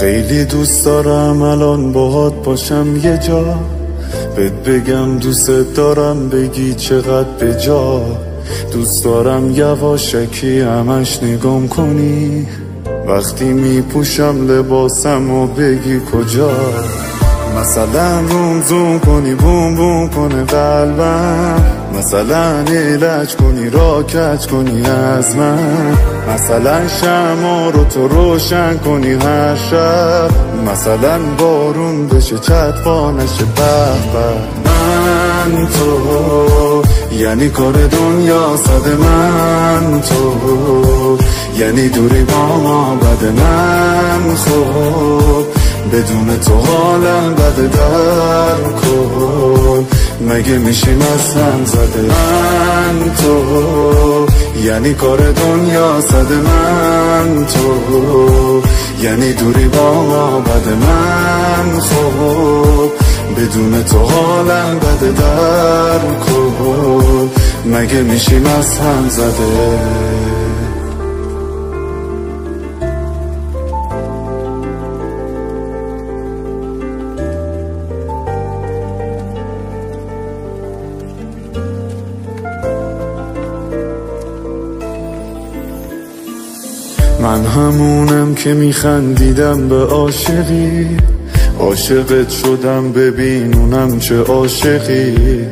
خیلی دوست دارم الان باهات باشم یه جا، بهت بگم دوست دارم بگی چقدر به جا. دوست دارم یواشکی همش نگام کنی وقتی میپوشم لباسم و بگی کجا. مثلا روم زوم کنی بوم بوم کنه قلبم، مثلا علاج کنی را کج کنی از من، مثلا شمع رو تو روشن کنی هر شب، مثلا بارون بشه چتقا نشه به. من تو یعنی کار دنیا صد من تو، یعنی دوری با ما بد من خوب، بدون تو حالم بده در کن، مگه میشیم از هم زده. من تو یعنی کار دنیا صد من تو، یعنی دوری با ما بد من خوب، بدون تو حالم بده در کن، مگه میشیم از هم زده. من همونم که میخندیدم به عاشقی، عاشقت شدم ببین اونم چه عاشقی.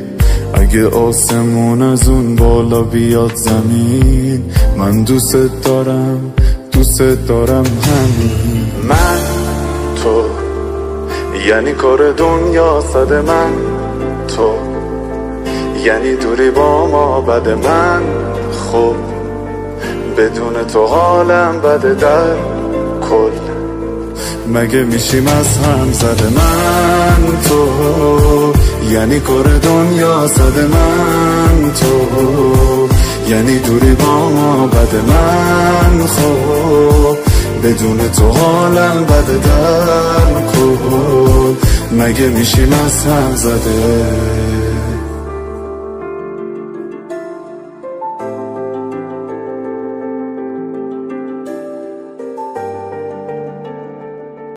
اگه آسمون از اون بالا بیاد زمین، من دوست دارم همین. من تو یعنی کار دنیا صد من تو، یعنی دوری با ما بد من خوب، بدون تو حالم بده در کل، مگه میشیم از هم زده. من تو یعنی کار دنیا صد من تو، یعنی دوری با ما بد من خوب، بدون تو حالم بده در کل، مگه میشیم از هم زده.